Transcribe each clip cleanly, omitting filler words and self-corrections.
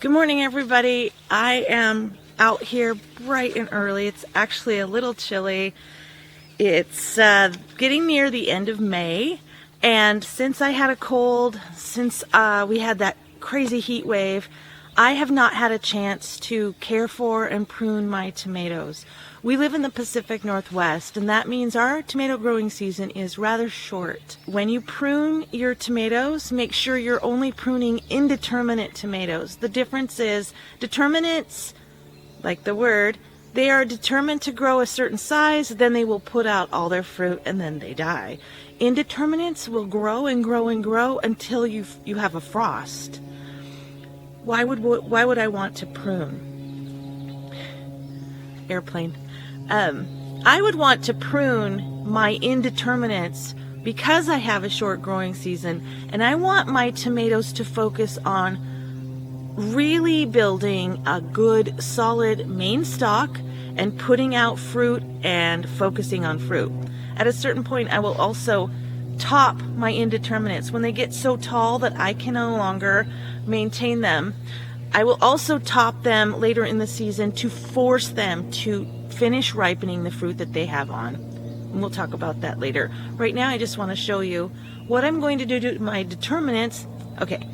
Good morning, everybody. I am out here bright and early. It's actually a little chilly. It's getting near the end of May, and since I had a cold, since we had that crazy heat wave, I have not had a chance to care for and prune my tomatoes. We live in the Pacific Northwest, and that means our tomato growing season is rather short. When you prune your tomatoes, make sure you're only pruning indeterminate tomatoes. The difference is determinates, like the word, they are determined to grow a certain size, then they will put out all their fruit and then they die. Indeterminates will grow and grow and grow until you have a frost. Why would I want to prune? Airplane. I would want to prune my indeterminates because I have a short growing season, and I want my tomatoes to focus on really building a good solid main stalk and putting out fruit and focusing on fruit. At a certain point, I will also top my indeterminates. When they get so tall that I can no longer maintain them, I will also top them later in the season to force them to finish ripening the fruit that they have on. And we'll talk about that later. Right now, I just want to show you what I'm going to do to my determinants. Okay,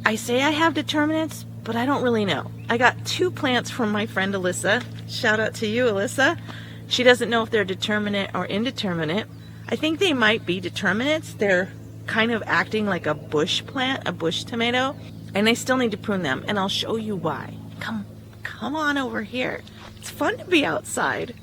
I say I have determinants, but I don't really know. I got 2 plants from my friend Alyssa. Shout out to you, Alyssa. She doesn't know if they're determinate or indeterminate. I think they might be determinates. They're kind of acting like a bush plant, a bush tomato, and I still need to prune them, and I'll show you why. Come on over here. It's fun to be outside.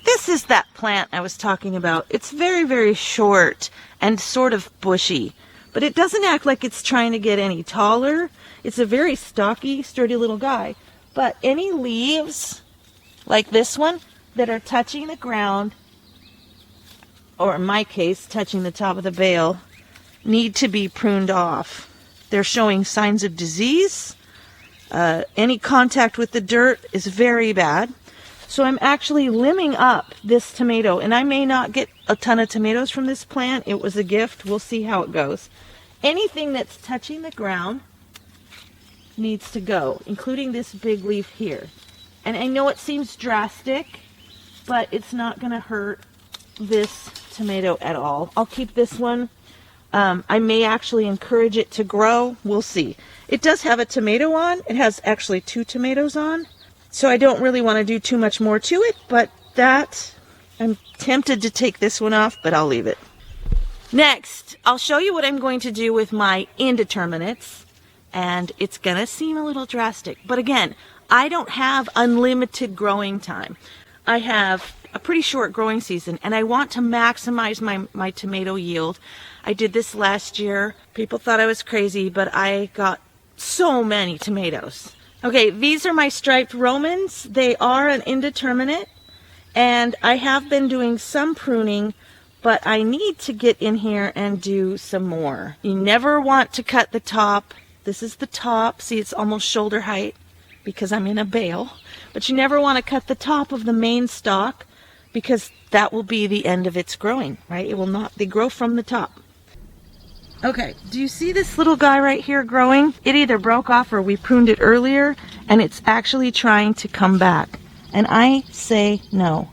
This is that plant I was talking about. It's very, very short and sort of bushy, but it doesn't act like it's trying to get any taller. It's a very stocky, sturdy little guy. But any leaves, like this one, that are touching the ground, or in my case, touching the top of the bale, need to be pruned off. They're showing signs of disease. Any contact with the dirt is very bad. So I'm actually limbing up this tomato, and I may not get a ton of tomatoes from this plant. It was a gift. We'll see how it goes. Anything that's touching the ground needs to go, including this big leaf here. And I know it seems drastic, but it's not going to hurt this tomato at all. I'll keep this one. I may actually encourage it to grow. We'll see. It does have a tomato on. It has actually 2 tomatoes on. So I don't really want to do too much more to it, but I'm tempted to take this one off, but I'll leave it. Next, I'll show you what I'm going to do with my indeterminates, and it's going to seem a little drastic. But again, I don't have unlimited growing time. I have a pretty short growing season, and I want to maximize my tomato yield. I did this last year. People thought I was crazy, but I got so many tomatoes. Okay, these are my striped Romans. They are an indeterminate, and I have been doing some pruning, but I need to get in here and do some more. You never want to cut the top. This is the top. See, it's almost shoulder height because I'm in a bale. But you never want to cut the top of the main stalk because that will be the end of its growing, right? It will not, they grow from the top. Okay, do you see this little guy right here growing? It either broke off or we pruned it earlier, and it's actually trying to come back. And I say no.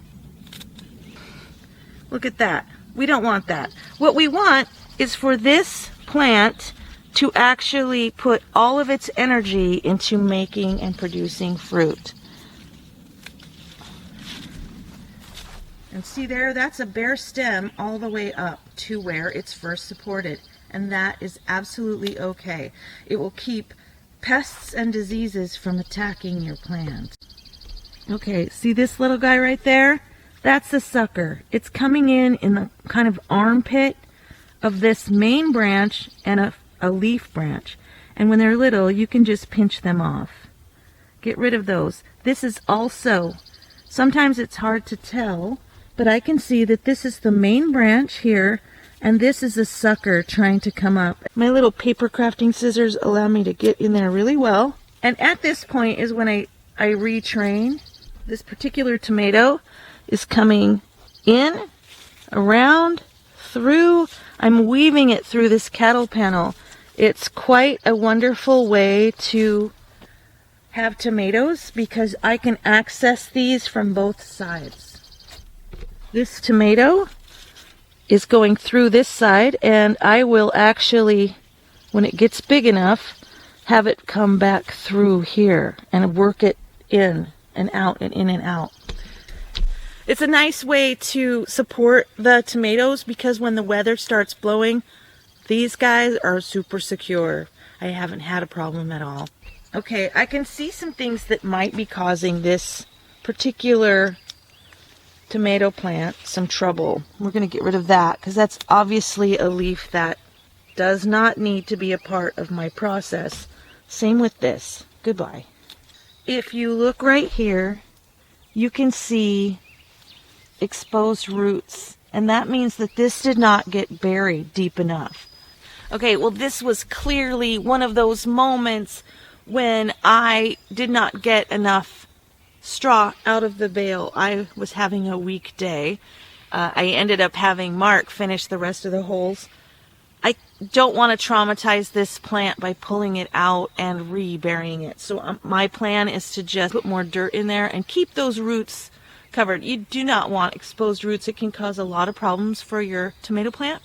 Look at that. We don't want that. What we want is for this plant to actually put all of its energy into making and producing fruit. And see there, that's a bare stem all the way up to where it's first supported. And that is absolutely okay. It will keep pests and diseases from attacking your plant. Okay, see this little guy right there? That's the sucker. It's coming in the kind of armpit of this main branch and a leaf branch. And when they're little, you can just pinch them off. Get rid of those. This is also, sometimes it's hard to tell, but I can see that this is the main branch here, and this is a sucker trying to come up. My little paper crafting scissors allow me to get in there really well. And at this point is when I retrain. This particular tomato is coming in, around, through. I'm weaving it through this cattle panel It's quite a wonderful way to have tomatoes because I can access these from both sides. This tomato is going through this side, and I will actually, when it gets big enough, have it come back through here and work it in and out and in and out. It's a nice way to support the tomatoes because when the weather starts blowing, these guys are super secure. I haven't had a problem at all. Okay, I can see some things that might be causing this particular tomato plant some trouble. We're going to get rid of that because that's obviously a leaf that does not need to be a part of my process. Same with this. Goodbye. If you look right here, you can see exposed roots, and that means that this did not get buried deep enough. Okay, well, this was clearly one of those moments when I did not get enough straw out of the bale. I was having a weak day. I ended up having Mark finish the rest of the holes. I don't want to traumatize this plant by pulling it out and re-burying it. So my plan is to just put more dirt in there and keep those roots covered. You do not want exposed roots. It can cause a lot of problems for your tomato plant.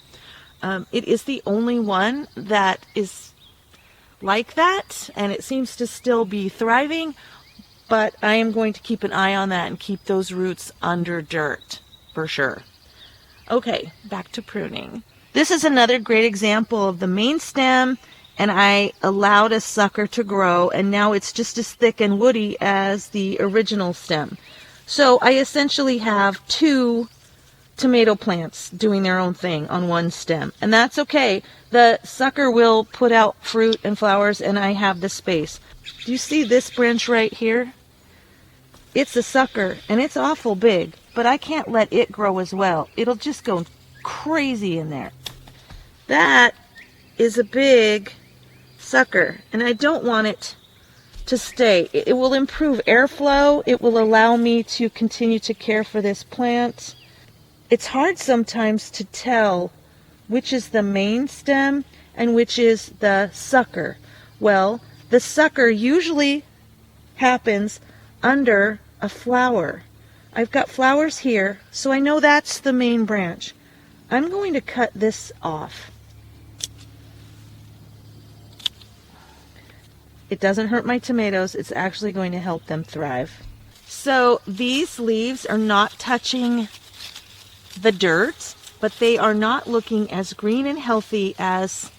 It is the only one that is like that, and it seems to still be thriving, but I am going to keep an eye on that and keep those roots under dirt for sure. Okay, back to pruning. This is another great example of the main stem, and I allowed a sucker to grow, and now it's just as thick and woody as the original stem. So I essentially have two tomato plants doing their own thing on one stem, and that's okay. The sucker will put out fruit and flowers, and I have the space. Do you see this branch right here? It's a sucker, and it's awful big, but I can't let it grow as well. It'll just go crazy in there. That is a big sucker, and I don't want it to stay. It will improve airflow. It will allow me to continue to care for this plant. It's hard sometimes to tell which is the main stem and which is the sucker. Well, the sucker usually happens under a flower. I've got flowers here, so I know that's the main branch. I'm going to cut this off. It doesn't hurt my tomatoes. It's actually going to help them thrive. So these leaves are not touching the dirt, but they are not looking as green and healthy as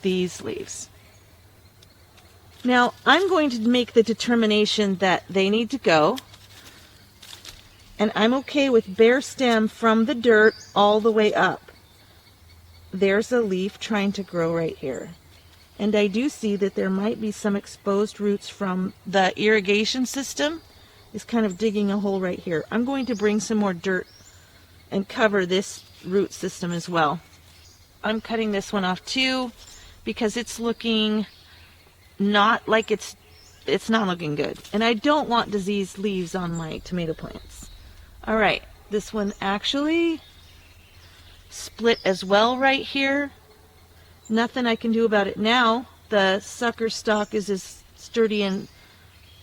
these leaves. Now I'm going to make the determination that they need to go, and I'm okay with bare stem from the dirt all the way up. There's a leaf trying to grow right here, and I do see that there might be some exposed roots from the irrigation system. Is kind of digging a hole right here. I'm going to bring some more dirt and cover this root system as well. I'm cutting this one off too because it's looking not like it's not looking good, and I don't want diseased leaves on my tomato plants. All right, this one actually split as well right here. Nothing I can do about it now. The sucker stalk is as sturdy and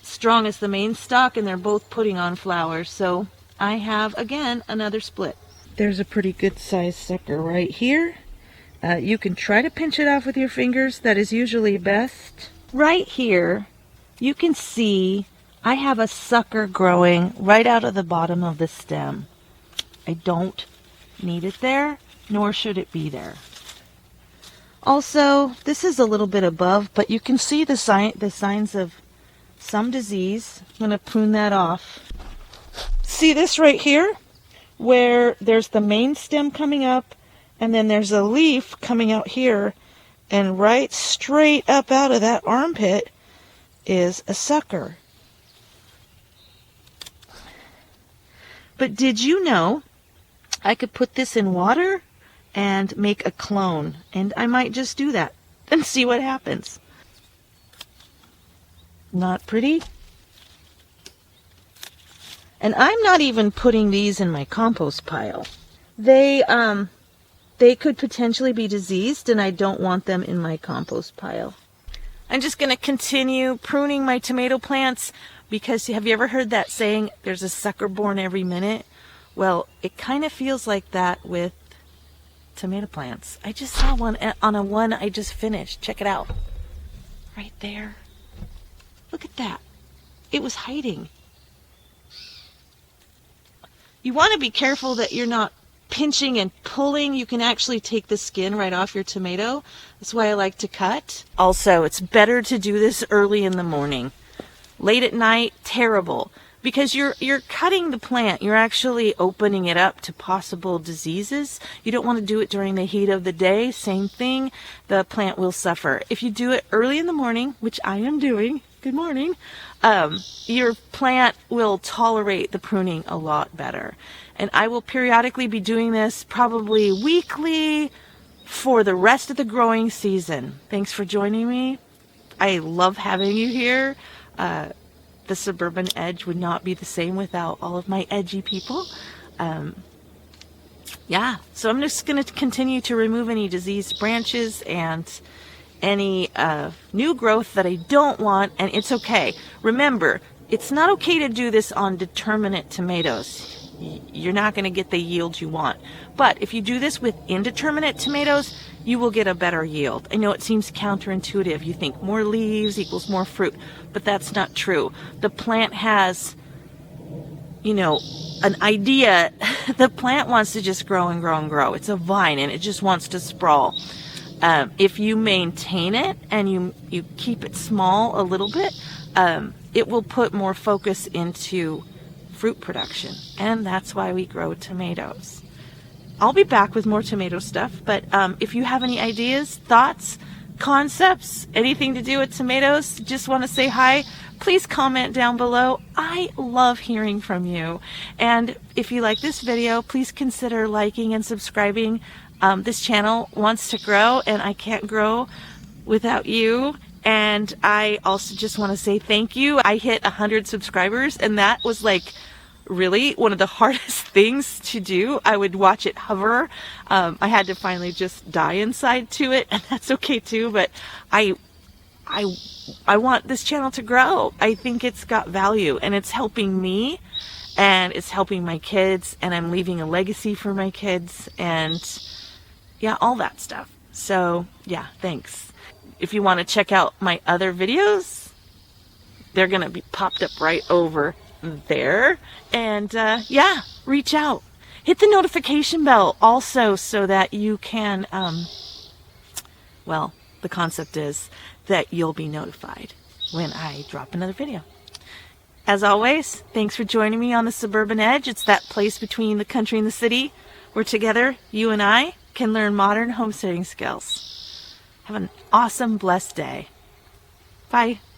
strong as the main stalk, and they're both putting on flowers, so I have again another split. There's a pretty good sized sucker right here. You can try to pinch it off with your fingers. That is usually best. Right here you can see I have a sucker growing right out of the bottom of the stem. I don't need it there, nor should it be there. Also, this is a little bit above, but you can see the signs of some disease. I'm going to prune that off. See this right here, where there's the main stem coming up, and then there's a leaf coming out here, and right straight up out of that armpit is a sucker. But did you know I could put this in water and make a clone? And I might just do that and see what happens. Not pretty? And I'm not even putting these in my compost pile. They they could potentially be diseased, and I don't want them in my compost pile. I'm just going to continue pruning my tomato plants because have you ever heard that saying, there's a sucker born every minute? Well, it kind of feels like that with tomato plants. I just saw one on a one I just finished. Check it out. Right there. Look at that. It was hiding. You want to be careful that you're not pinching and pulling. You can actually take the skin right off your tomato. That's why I like to cut. Also, it's better to do this early in the morning. Late at night, terrible. Because you're cutting the plant. You're actually opening it up to possible diseases. You don't want to do it during the heat of the day. Same thing. The plant will suffer. If you do it early in the morning, which I am doing, good morning, your plant will tolerate the pruning a lot better. And I will periodically be doing this probably weekly for the rest of the growing season. Thanks for joining me. I love having you here. The suburban edge would not be the same without all of my edgy people. Yeah, so I'm just going to continue to remove any diseased branches and any new growth that I don't want, and it's okay. Remember, it's not okay to do this on determinate tomatoes. You're not going to get the yield you want. But if you do this with indeterminate tomatoes, you will get a better yield. I know it seems counterintuitive. You think more leaves equals more fruit, but that's not true. The plant has, an idea. The plant wants to just grow and grow and grow. It's a vine and it just wants to sprawl. If you maintain it and you keep it small a little bit, it will put more focus into fruit production, and that's why we grow tomatoes. I'll be back with more tomato stuff, but if you have any ideas, thoughts, concepts, anything to do with tomatoes, just want to say hi, please comment down below. I love hearing from you. And if you like this video, please consider liking and subscribing. This channel wants to grow, and I can't grow without you. And I also just want to say thank you. I hit 100 subscribers, and that was like really one of the hardest things to do. I would watch it hover. I had to finally just die inside to it, and that's okay too. But I want this channel to grow. I think it's got value, and it's helping me, and it's helping my kids, and I'm leaving a legacy for my kids, and yeah, all that stuff. So yeah, thanks. If you want to check out my other videos, they're going to be popped up right over there. And yeah, reach out. Hit the notification bell also so that you can, well, the concept is that you'll be notified when I drop another video. As always, thanks for joining me on the Suburban Edge. It's that place between the country and the city where together you and I can learn modern homesteading skills. Have an awesome, blessed day. Bye.